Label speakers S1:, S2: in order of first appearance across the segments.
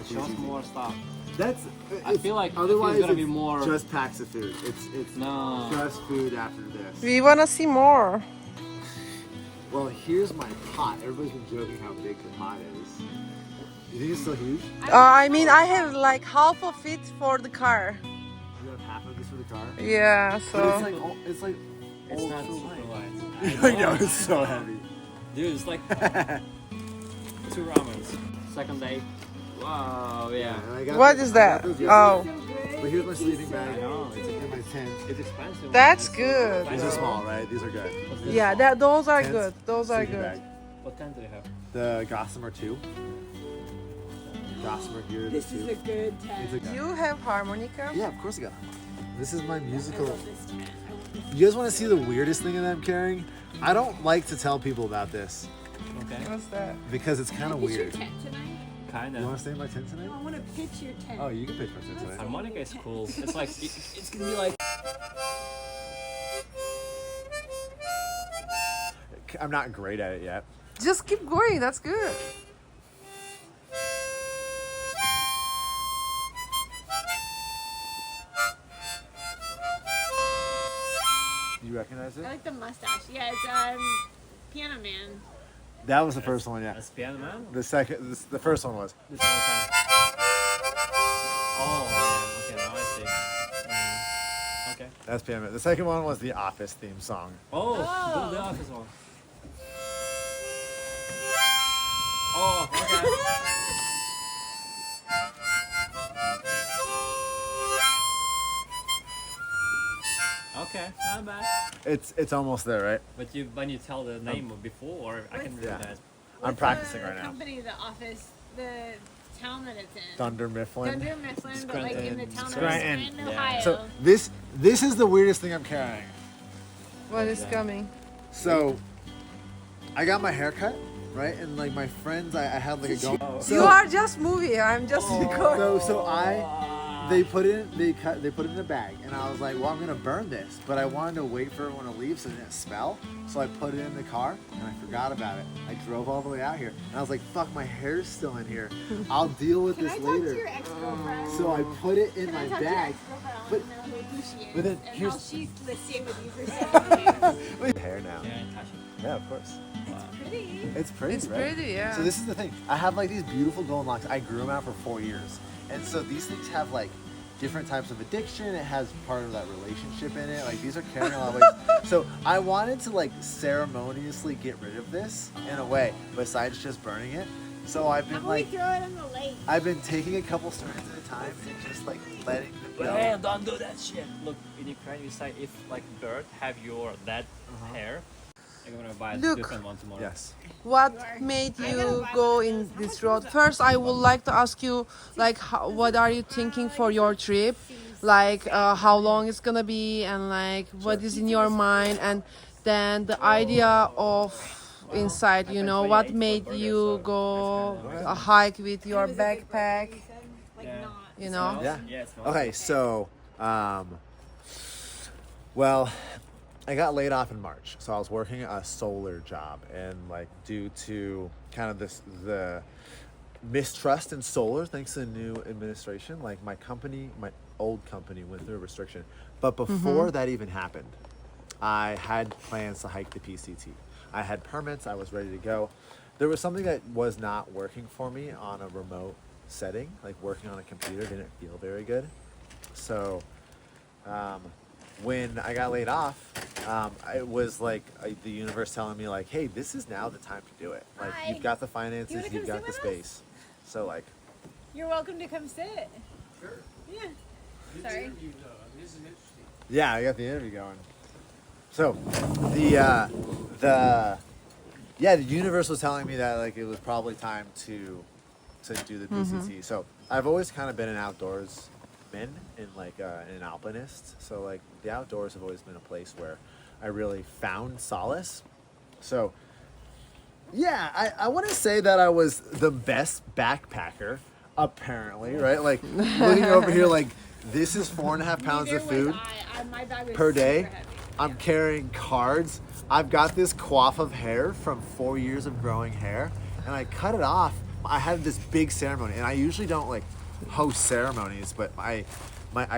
S1: just more stuff.
S2: I feel like
S1: otherwise
S2: it's gonna be more.
S1: just packs of food. It's
S2: No.
S1: just food after this.
S3: We wanna see more.
S1: Well, here's my pot. Everybody's been joking how big the pot is. You think it's still huge?
S3: I mean, I have like half of it for the car.
S1: You have half of this for the car?
S3: Yeah,
S1: But it's
S3: so.
S1: like
S2: It's not super light.
S1: I know, it's so heavy.
S2: Dude, it's like 2 ramens. Second day. Wow, yeah.
S1: And I got
S3: What
S1: those-
S3: is
S1: I
S3: that?
S1: got those yesterday.
S3: Oh,
S1: But here's my sleeping
S2: I
S1: bag.
S2: know, it's
S1: And my tent.
S2: expensive.
S3: that's good.
S1: These are small, right? These are good.
S3: Yeah, those are
S1: Tents,
S3: good. Those are
S1: sleeping
S3: good.
S1: bag.
S2: What tent do you have?
S1: The Gossamer 2. Gossamer here,
S4: This
S1: the
S4: is
S1: 2.
S4: a good tent.
S1: It's a
S3: Do you have harmonica?
S1: Yeah, of course I got it. This is my
S4: I
S1: musical.
S4: love this tent. I love this
S1: You guys want to see the weirdest thing that I'm carrying? I don't like to tell people about this
S2: Okay.
S3: What's that?
S1: because it's kind of
S4: Pitch your
S1: weird.
S4: tent tonight?
S1: You
S2: Kinda.
S1: want to stay in my tent tonight?
S4: No, I want to pitch your tent.
S1: Oh, you can pitch my tent tonight.
S2: Harmonica is cool. It's like, it's gonna be like.
S1: I'm not great at it yet.
S3: Just keep going. That's good.
S1: You recognize
S4: I
S1: it?
S4: like the mustache. Yeah, it's Piano Man.
S1: That was the first one, yeah.
S2: That's piano man?
S1: The first one was.
S2: This one time. Oh, yeah. Okay, now I see. Okay.
S1: That's PMA. The second one was the Office theme song.
S2: Oh,
S4: Oh.
S2: the office one. Oh, okay. Okay, not bad.
S1: It's almost there, right?
S2: But when you tell the name before, I can do
S1: Yeah.
S2: that.
S1: I'm
S4: What's
S1: practicing
S4: the
S1: right now.
S4: company, the office, the town that it's in.
S1: Thunder Mifflin.
S4: Dunder Mifflin, but like in the town of
S1: Scranton.
S4: Scranton,
S2: Yeah.
S4: Ohio.
S1: So this is the weirdest thing I'm carrying.
S3: What is coming?
S1: So I got my hair cut, right? And like my friends, I had like a go.
S3: You are just moving. I'm just recording.
S1: They put it in a bag, and I was like, well, I'm gonna burn this, but I wanted to wait for everyone to leave so it didn't smell. So I put it in the car, and I forgot about it. I drove all the way out here, and I was like, fuck, my hair's still in here. I'll deal with
S4: Can
S1: this
S4: I talk to
S1: later.
S4: your ex-girlfriend?
S1: So I put it in
S4: Can
S1: my
S4: I talk to your
S1: bag.
S4: ex-girlfriend? I
S1: but-
S4: want to know who she is
S1: but then
S4: and
S1: here's-
S4: how she's staying with you for 7 years.
S1: Hair now.
S2: Yeah, and touch it.
S1: Yeah, of course.
S4: Pretty.
S1: It's pretty.
S3: It's
S1: right?
S3: pretty, yeah.
S1: So this is the thing. I have like these beautiful golden locks. I grew them out for 4 years, and so these things have like different types of addiction. It has part of that relationship in it. Like these are carrying a lot of weight. So I wanted to like ceremoniously get rid of this in a way, besides just burning it. So I've
S4: How
S1: been
S4: about
S1: like,
S4: we throw it in the lake?
S1: I've been taking a couple strands at a time and just like letting them
S2: But
S1: go.
S2: hey, don't do that shit. Look, in Ukraine, you say if like bird have your that hair, you're gonna buy a
S3: Look.
S2: different one tomorrow.
S1: Yes.
S3: What made you go in this road? First, I would like to ask you, like, what are you thinking for your trip? Like, how long it's gonna be, and like, what is in your mind, and then the idea of inside. You know, what made you go a hike with your backpack?
S4: Like
S2: Yeah.
S4: not.
S3: You know.
S1: Yeah.
S2: Yeah, it smells
S1: Okay, so, well, I got laid off in March, so I was working a solar job, and like due to kind of the mistrust in solar, thanks to the new administration, like my old company went through a restriction. But before that even happened, I had plans to hike the PCT. I had permits, I was ready to go. There was something that was not working for me on a remote setting, like working on a computer didn't feel very good. So when I got laid off, it was like the universe telling me like, hey, this is now the time to do it. Like
S4: Hi.
S1: you've got the finances,
S4: You wanna
S1: you've
S4: come
S1: got the
S4: sit with us?
S1: space. So like,
S4: You're welcome to come sit. Sure. Yeah. Sorry.
S1: yeah, I got the interview going. So the universe was telling me that like it was probably time to do the PCT. So I've always kind of been an outdoorsman and like an alpinist. So like the outdoors have always been a place where I really found solace. So yeah, I want to say that I was the best backpacker, apparently, right? Like looking over here, like this is 4.5 pounds
S4: Neither
S1: of food
S4: was I. My bag was
S1: per
S4: super
S1: day.
S4: heavy.
S1: I'm carrying cards. I've got this coif of hair from 4 years of growing hair, and I cut it off I had this big ceremony, and I usually don't like host ceremonies, but I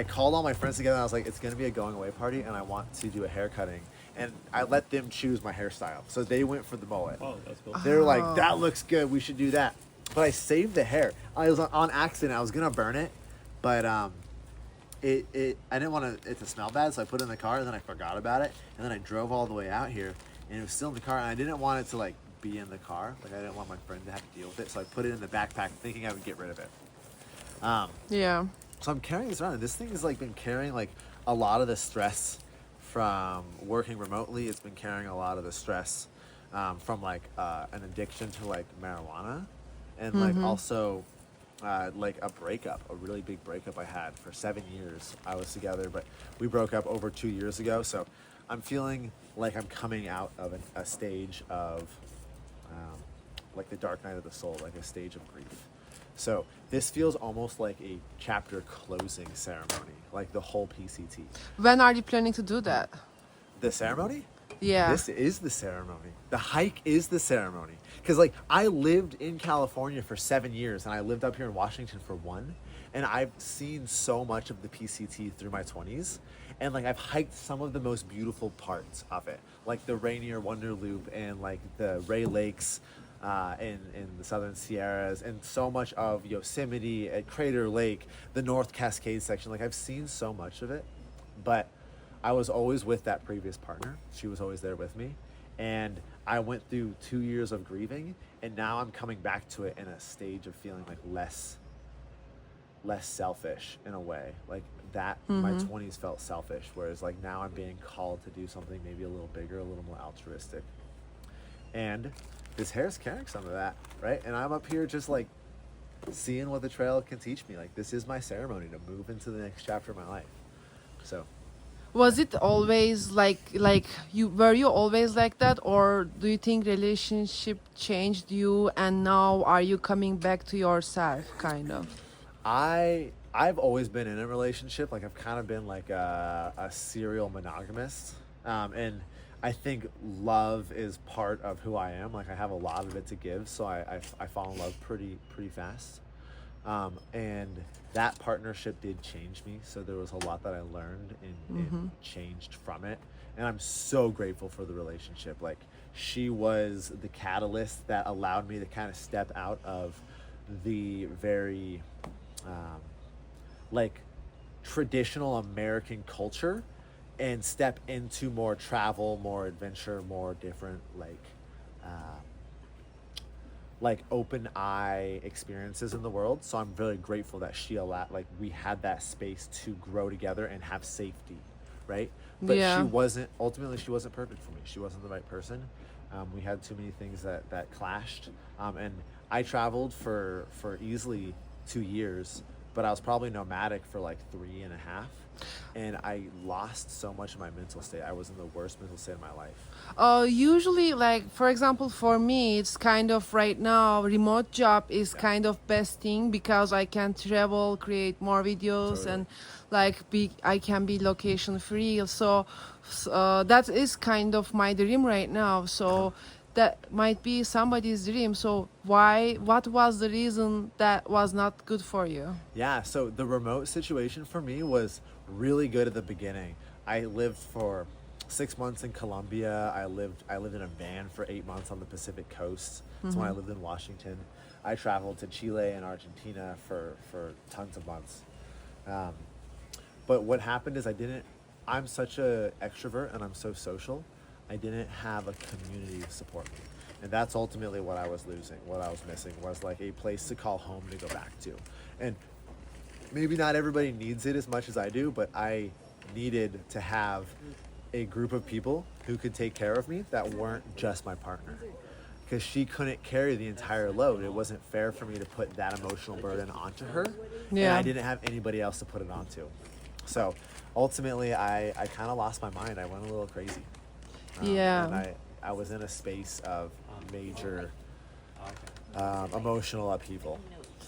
S1: called all my friends together, and I was like, it's gonna be a going away party, and I want to do a hair cutting, and I let them choose my hairstyle. So they went for the mullet.
S2: Oh, that's cool.
S1: They were like, that looks good, we should do that. But I saved the hair. I was on accident. I was gonna burn it, but I didn't want it to smell bad, so I put it in the car, and then I forgot about it, and then I drove all the way out here, and it was still in the car, and I didn't want it to like be in the car. Like I didn't want my friend to have to deal with it, so I put it in the backpack, thinking I would get rid of it.
S3: Yeah.
S1: So I'm carrying this around, and this thing has like been carrying like a lot of the stress from working remotely. It's been carrying a lot of the stress from like an addiction to like marijuana, and like also like a breakup, a really big breakup I had. For 7 years I was together, but we broke up over 2 years ago. So I'm feeling like I'm coming out of a stage of like the dark night of the soul, like a stage of grief. So this feels almost like a chapter closing ceremony, like the whole PCT.
S3: When are you planning to do that?
S1: The ceremony?
S3: Yeah.
S1: This is the ceremony. The hike is the ceremony. Because like I lived in California for 7 years, and I lived up here in Washington for 1. And I've seen so much of the PCT through my 20s. And like I've hiked some of the most beautiful parts of it, like the Rainier Wonder Loop and like the Ray Lakes in the Southern Sierras, and so much of Yosemite at Crater Lake, the North Cascade section. Like I've seen so much of it, but I was always with that previous partner. She was always there with me, and I went through 2 years of grieving, and now I'm coming back to it in a stage of feeling like less selfish in a way. Like that my 20s felt selfish, whereas like now I'm being called to do something maybe a little bigger, a little more altruistic. And this hair's carrying some of that, right? And I'm up here just like seeing what the trail can teach me. Like this is my ceremony to move into the next chapter of my life. So
S3: Was it always like you were you always like that, or do you think relationship changed you and now are you coming back to yourself kind of?
S1: I've always been in a relationship. Like I've kind of been like a serial monogamist, and I think love is part of who I am. Like I have a lot of it to give, so I fall in love pretty fast, and that partnership did change me. So there was a lot that I learned and changed from it, and I'm so grateful for the relationship. Like she was the catalyst that allowed me to kind of step out of the very like traditional American culture and step into more travel, more adventure, more different like open eye experiences in the world. So I'm really grateful that she allowed, like we had that space to grow together and have safety, right? But
S3: Yeah.
S1: she wasn't perfect for me. She wasn't the right person. We had too many things that clashed, and I traveled for easily 2 years, but I was probably nomadic for like 3.5, and I lost so much of my mental state. I was in the worst mental state of my life.
S3: Usually, like for example, for me, it's kind of right now remote job is kind of best thing because I can travel, create more videos,
S1: Totally.
S3: and like I can be location free. So that is kind of my dream right now. So that might be somebody's dream. So what was the reason that was not good for you?
S1: Yeah, so the remote situation for me was really good at the beginning. I lived for 6 months in Colombia. I lived in a van for 8 months on the Pacific coast. That's when I lived in Washington. I traveled to Chile and Argentina for tons of months. But what happened is I'm such a extrovert and I'm so social. I didn't have a community to support me. And that's ultimately what I was losing. What I was missing was like a place to call home to go back to. And maybe not everybody needs it as much as I do, but I needed to have a group of people who could take care of me that weren't just my partner. Because she couldn't carry the entire load. It wasn't fair for me to put that emotional burden onto her. And
S3: Yeah.
S1: I didn't have anybody else to put it onto. So ultimately, I kind of lost my mind. I went a little crazy.
S3: Yeah.
S1: And I was in a space of major emotional upheaval.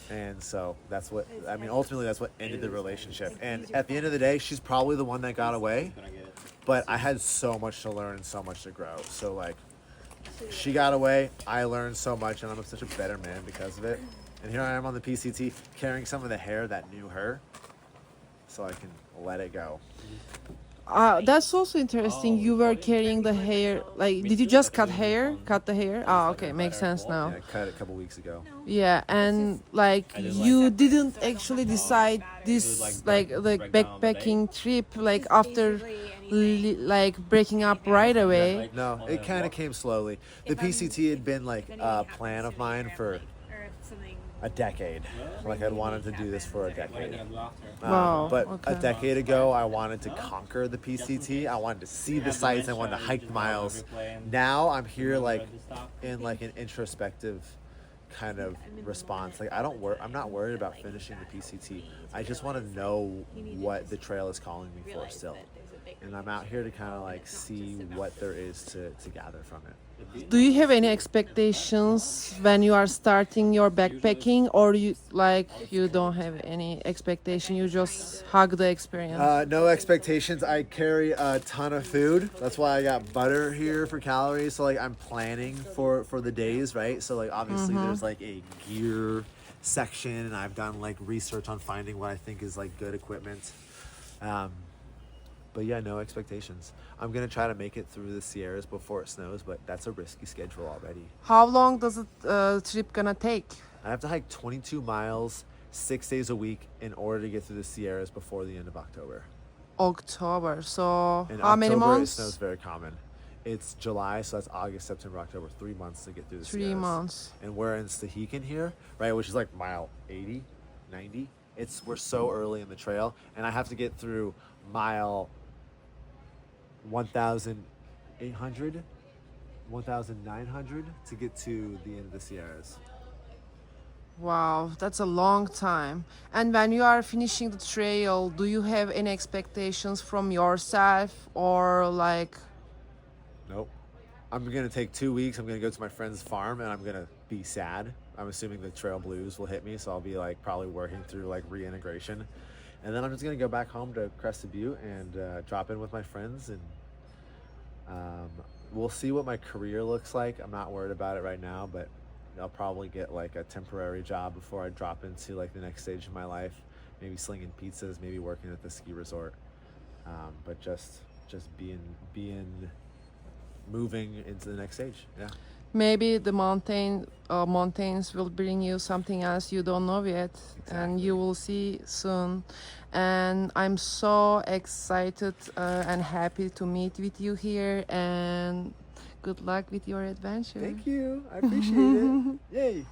S1: And so ultimately that's what ended the relationship. And at the end of the day, she's probably the one that got away. But I had so much to learn and so much to grow. So like she got away. I learned so much, and I'm such a better man because of it. And here I am on the PCT carrying some of the hair that knew her, so I can let it go.
S3: That's also interesting. You were carrying the hair. Like, did you just cut hair? Cut the hair? Oh, okay, makes sense now.
S1: Yeah, I cut it a couple weeks ago.
S3: Yeah, and like you didn't actually decide this like the backpacking trip like after like breaking up right away.
S1: No, it kind of came slowly. The PCT had been like a plan of mine for a decade. Like I'd wanted to do this for a decade.
S3: Wow,
S1: But a
S3: okay.
S1: decade ago, I wanted to conquer the PCT. I wanted to see the sights. I wanted to hike the miles. Now I'm here like in like an introspective kind of response. Like I'm not worried about finishing the PCT. I just want to know what the trail is calling me for still. And I'm out here to kind of like see what there is to gather from it.
S3: Do you have any expectations when you are starting your backpacking, or you don't have any expectation? You just hug the experience.
S1: No expectations. I carry a ton of food. That's why I got butter here for calories. So like I'm planning for the days, right? So like obviously there's like a gear section, and I've done like research on finding what I think is like good equipment. But yeah, no expectations. I'm gonna try to make it through the Sierras before it snows, but that's a risky schedule already.
S3: How long does the trip gonna take?
S1: I have to hike 22 miles, 6 days a week in order to get through the Sierras before the end of October.
S3: October. So
S1: In
S3: how many
S1: October,
S3: months?
S1: it snows very common. It's July, so that's August, September, October. 3 months to get through the
S3: 3
S1: Sierras.
S3: months.
S1: And we're in Stehekin here, right, which is like mile 80, 90. We're so early in the trail, and I have to get through mile 1,800, 1,900 to get to the end of the Sierras.
S3: Wow, that's a long time. And when you are finishing the trail, do you have any expectations from yourself or like?
S1: Nope. I'm going to take 2 weeks. I'm going to go to my friend's farm, and I'm going to be sad. I'm assuming the trail blues will hit me, so I'll be like probably working through like reintegration. And then I'm just going to go back home to Crested Butte and drop in with my friends. And we'll see what my career looks like. I'm not worried about it right now, but I'll probably get like a temporary job before I drop into like the next stage of my life. Maybe slinging pizzas, maybe working at the ski resort. But just moving into the next stage. Yeah.
S3: Maybe the mountains will bring you something else you don't know yet, and you will see soon. And I'm so excited and happy to meet with you here. And good luck with your adventure.
S1: Thank you. I appreciate it. Yay.